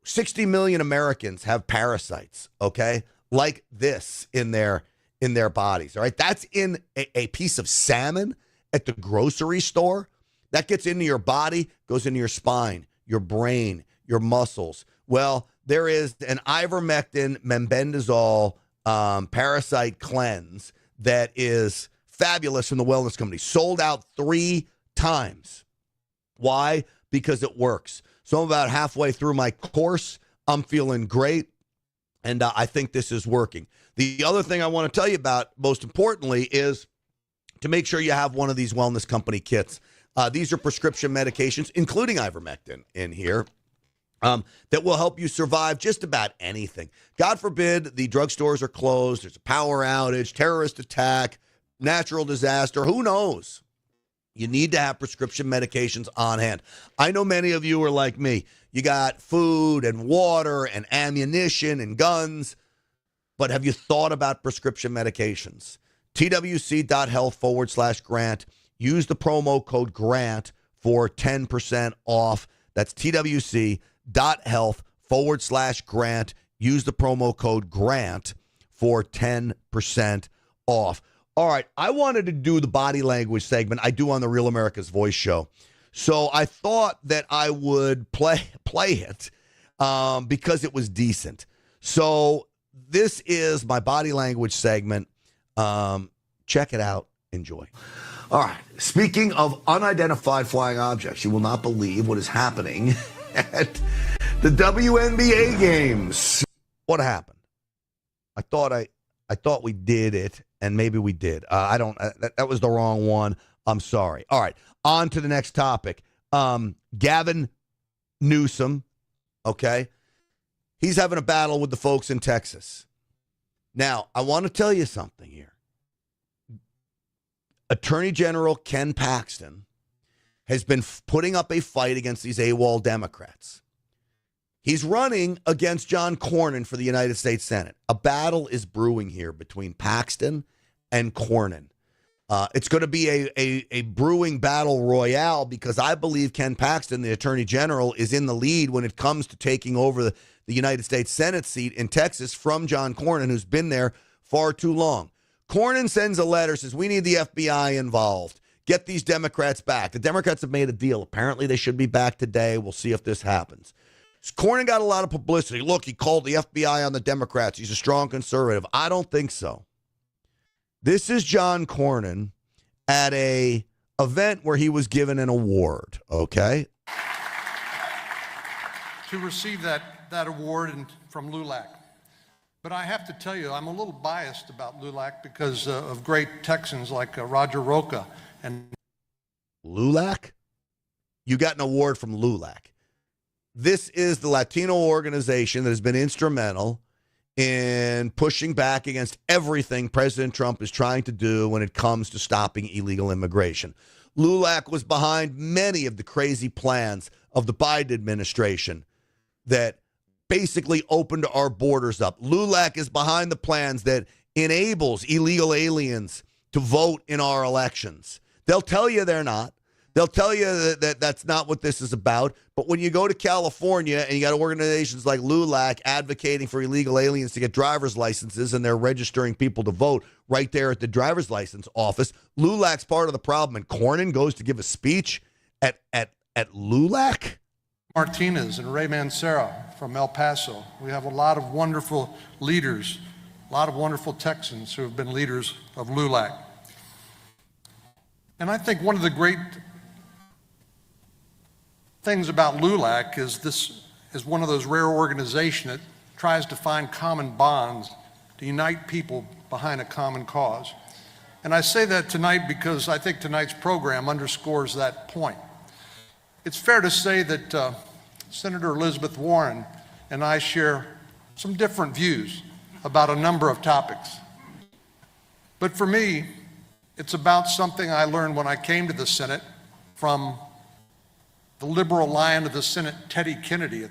Speaker 1: 60 million Americans have parasites, okay, like this in their bodies, all right? That's in a piece of salmon at the grocery store. That gets into your body, goes into your spine, your brain, your muscles. Well, there is an ivermectin mebendazole parasite cleanse that is fabulous from the Wellness Company. Sold out 3 times. Why? Because it works. So I'm about halfway through my course. I'm feeling great, and I think this is working. The other thing I want to tell you about, most importantly, is to make sure you have one of these Wellness Company kits. These are prescription medications, including ivermectin in here, that will help you survive just about anything. God forbid the drugstores are closed, there's a power outage, terrorist attack, natural disaster, who knows? You need to have prescription medications on hand. I know many of you are like me. You got food and water and ammunition and guns, but have you thought about prescription medications? twc.health/grant. Use the promo code GRANT for 10% off. That's twc.health/grant. Use the promo code GRANT for 10% off. All right, I wanted to do the body language segment I do on the Real America's Voice show. So I thought that I would play it because it was decent. So this is my body language segment. Check it out. Enjoy. All right. Speaking of unidentified flying objects, you will not believe what is happening at the WNBA games. What happened? I thought we did it, and maybe we did. That was the wrong one. I'm sorry. All right. On to the next topic. Gavin Newsom, okay? He's having a battle with the folks in Texas. Now, I want to tell you something here. Attorney General Ken Paxton has been putting up a fight against these AWOL Democrats. He's running against John Cornyn for the United States Senate. A battle is brewing here between Paxton and Cornyn. It's going to be a brewing battle royale because I believe Ken Paxton, the Attorney General, is in the lead when it comes to taking over the United States Senate seat in Texas from John Cornyn, who's been there far too long. Cornyn sends a letter, says, we need the FBI involved. Get these Democrats back. The Democrats have made a deal. Apparently, they should be back today. We'll see if this happens. Cornyn got a lot of publicity. Look, he called the FBI on the Democrats. He's a strong conservative. I don't think so. This is John Cornyn at a event where he was given an award, okay?
Speaker 17: To receive that award from LULAC. But I have to tell you, I'm a little biased about LULAC because of great Texans like Roger Rocha. And
Speaker 1: LULAC? You got an award from LULAC. This is the Latino organization that has been instrumental in pushing back against everything President Trump is trying to do when it comes to stopping illegal immigration. LULAC was behind many of the crazy plans of the Biden administration that basically opened our borders up. LULAC is behind the plans that enables illegal aliens to vote in our elections. They'll tell you they're not. They'll tell you that that's not what this is about. But when you go to California and you got organizations like LULAC advocating for illegal aliens to get driver's licenses, and they're registering people to vote right there at the driver's license office, LULAC's part of the problem. And Cornyn goes to give a speech at LULAC?
Speaker 17: Martinez and Ray Mancera from El Paso. We have a lot of wonderful leaders, a lot of wonderful Texans who have been leaders of LULAC. And I think one of the great things about LULAC is this is one of those rare organizations that tries to find common bonds to unite people behind a common cause. And I say that tonight because I think tonight's program underscores that point. It's fair to say that Senator Elizabeth Warren and I share some different views about a number of topics. But for me, it's about something I learned when I came to the Senate from the liberal lion of the Senate, Teddy Kennedy.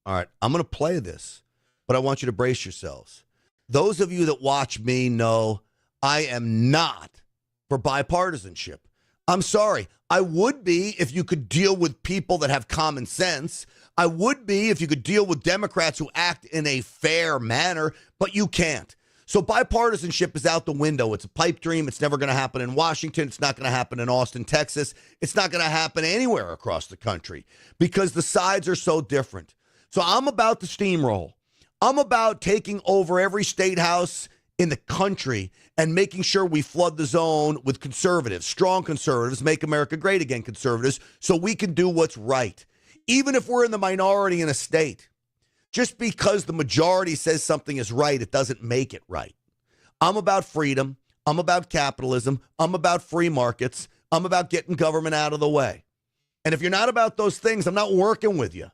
Speaker 1: All right, I'm going to play this, but I want you to brace yourselves. Those of you that watch me know I am not for bipartisanship. I'm sorry. I would be if you could deal with people that have common sense. I would be if you could deal with Democrats who act in a fair manner, but you can't. So bipartisanship is out the window. It's a pipe dream. It's never going to happen in Washington. It's not going to happen in Austin, Texas. It's not going to happen anywhere across the country because the sides are so different. So I'm about to steamroll. I'm about taking over every state house in the country and making sure we flood the zone with conservatives, strong conservatives, make America great again conservatives, so we can do what's right. Even if we're in the minority in a state, just because the majority says something is right, it doesn't make it right. I'm about freedom. I'm about capitalism. I'm about free markets. I'm about getting government out of the way. And if you're not about those things, I'm not working with you.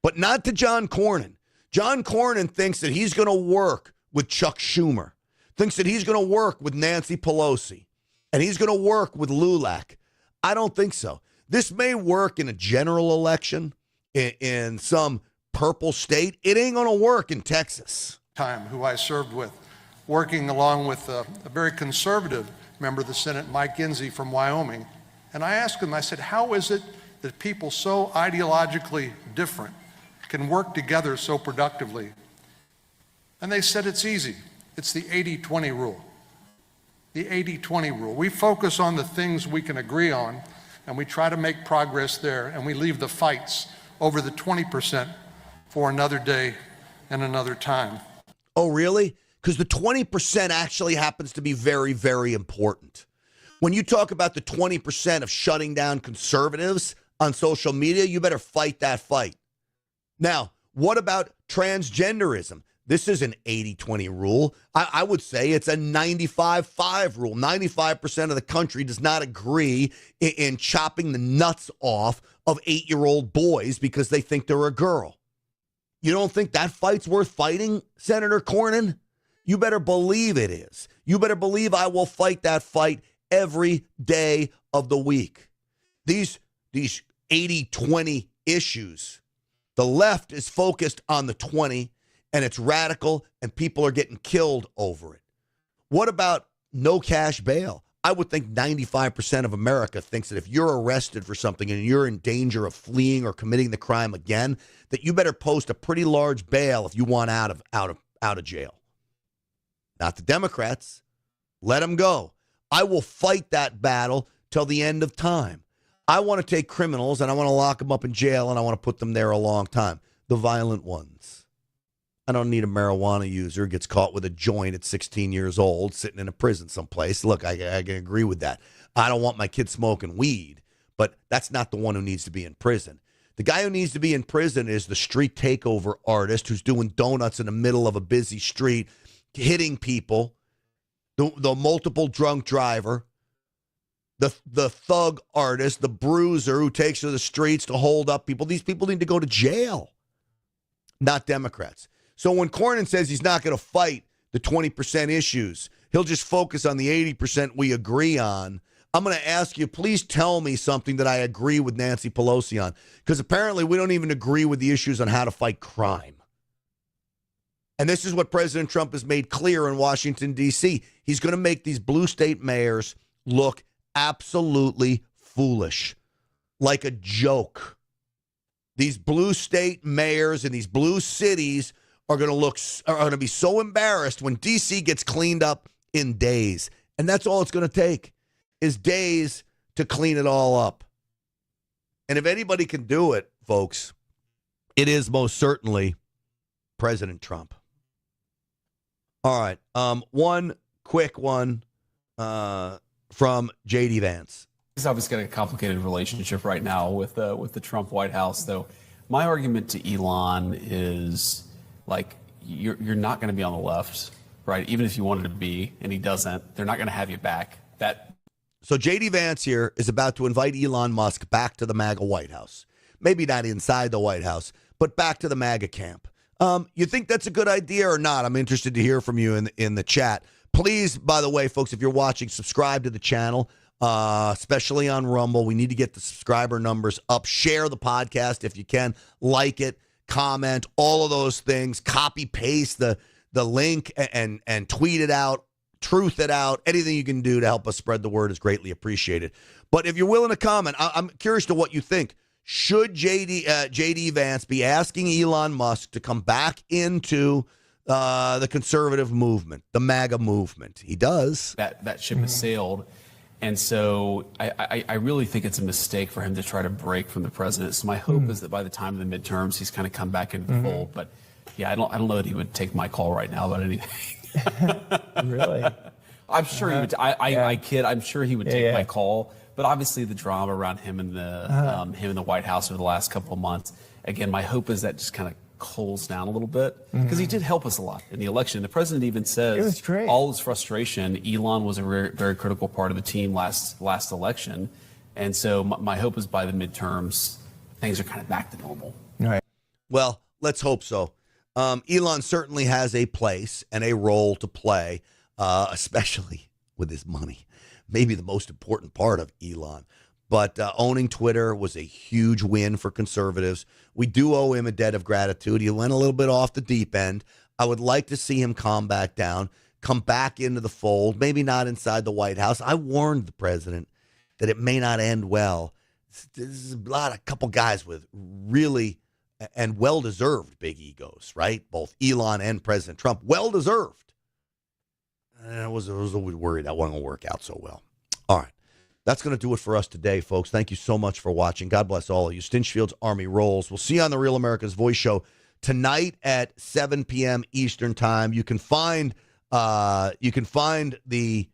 Speaker 1: But not to John Cornyn. John Cornyn thinks that he's going to work with Chuck Schumer, thinks that he's going to work with Nancy Pelosi, and he's going to work with LULAC. I don't think so. This may work in a general election in some purple state. It ain't going to work in Texas.
Speaker 17: Who I served with, working along with a very conservative member of the Senate, Mike Enzi from Wyoming. And I asked him, I said, how is it that people so ideologically different can work together so productively? And they said it's easy. It's the 80-20 rule. The 80-20 rule. We focus on the things we can agree on, and we try to make progress there, and we leave the fights over the 20% for another day and another time.
Speaker 1: Oh, really? Because the 20% actually happens to be very, very important. When you talk about the 20% of shutting down conservatives on social media, you better fight that fight. Now, what about transgenderism? This is an 80-20 rule. I would say it's a 95-5 rule. 95% of the country does not agree in chopping the nuts off of 8-year-old boys because they think they're a girl. You don't think that fight's worth fighting, Senator Cornyn? You better believe it is. You better believe I will fight that fight every day of the week. These 80-20 issues, the left is focused on the 20, and it's radical, and people are getting killed over it. What about no cash bail? I would think 95% of America thinks that if you're arrested for something and you're in danger of fleeing or committing the crime again, that you better post a pretty large bail if you want out of jail. Not the Democrats. Let them go. I will fight that battle till the end of time. I want to take criminals and I want to lock them up in jail and I want to put them there a long time. The violent ones. I don't need a marijuana user who gets caught with a joint at 16 years old sitting in a prison someplace. Look, I can agree with that. I don't want my kid smoking weed, but that's not the one who needs to be in prison. The guy who needs to be in prison is the street takeover artist who's doing donuts in the middle of a busy street, hitting people, the multiple drunk driver, the thug artist, the bruiser who takes to the streets to hold up people. These people need to go to jail, not Democrats. So when Cornyn says he's not going to fight the 20% issues, he'll just focus on the 80% we agree on. I'm going to ask you, please tell me something that I agree with Nancy Pelosi on, because apparently we don't even agree with the issues on how to fight crime. And this is what President Trump has made clear in Washington, D.C. He's going to make these blue state mayors look absolutely foolish, like a joke. These blue state mayors in these blue cities are going to be so embarrassed when D.C. gets cleaned up in days. And that's all it's going to take is days to clean it all up. And if anybody can do it, folks, it is most certainly President Trump. All right. One quick one from J.D. Vance.
Speaker 18: He's obviously got a complicated relationship right now with the Trump White House, though. My argument to Elon is, like, you're not going to be on the left, right? Even if you wanted to be, and he doesn't, they're not going to have you back.
Speaker 1: So J.D. Vance here is about to invite Elon Musk back to the MAGA White House. Maybe not inside the White House, but back to the MAGA camp. You think that's a good idea or not? I'm interested to hear from you in the chat. Please, by the way, folks, if you're watching, subscribe to the channel, especially on Rumble. We need to get the subscriber numbers up. Share the podcast if you can. Like it, comment, all of those things. Copy, paste the link and tweet it out, truth it out. Anything you can do to help us spread the word is greatly appreciated. But if you're willing to comment, I'm curious to what you think. Should J.D. Vance be asking Elon Musk to come back into the conservative movement, the MAGA movement? He does.
Speaker 18: That ship has sailed. And so I really think it's a mistake for him to try to break from the president. So my hope is that by the time of the midterms, he's kind of come back into the fold. But yeah, I don't know that he would take my call right now about anything.
Speaker 19: Really?
Speaker 18: I'm sure he would. I kid. I'm sure he would take my call. But obviously, the drama around him in the White House over the last couple of months. Again, my hope is that just kind of cools down a little bit because he did help us a lot in the election. The president even says
Speaker 19: it was great.
Speaker 18: All his frustration, Elon was a very critical part of the team last election, and so my hope is by the midterms, things are kind of back to normal.
Speaker 19: Right.
Speaker 1: Well, let's hope so. Elon certainly has a place and a role to play, especially with his money. Maybe the most important part of Elon. But owning Twitter was a huge win for conservatives. We do owe him a debt of gratitude. He went a little bit off the deep end. I would like to see him calm back down, come back into the fold, maybe not inside the White House. I warned the president that it may not end well. This is a couple guys with really and well-deserved big egos, right? Both Elon and President Trump, well-deserved. I was worried that wasn't going to work out so well. All right. That's going to do it for us today, folks. Thank you so much for watching. God bless all of you. Stinchfield's Army Rolls. We'll see you on the Real America's Voice show tonight at 7 p.m. Eastern Time. You can find the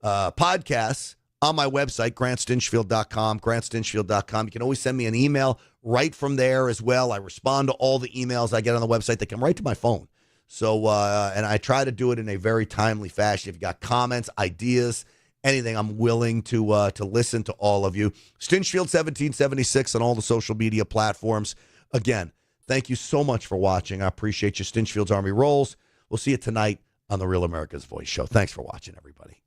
Speaker 1: podcasts on my website, grantstinchfield.com, grantstinchfield.com. You can always send me an email right from there as well. I respond to all the emails I get on the website. They come right to my phone. So, and I try to do it in a very timely fashion. If you got comments, ideas, anything, I'm willing to listen to all of you. Stinchfield 1776 on all the social media platforms. Again, thank you so much for watching. I appreciate you. Stinchfield's Army Rolls. We'll see you tonight on the Real America's Voice show. Thanks for watching, everybody.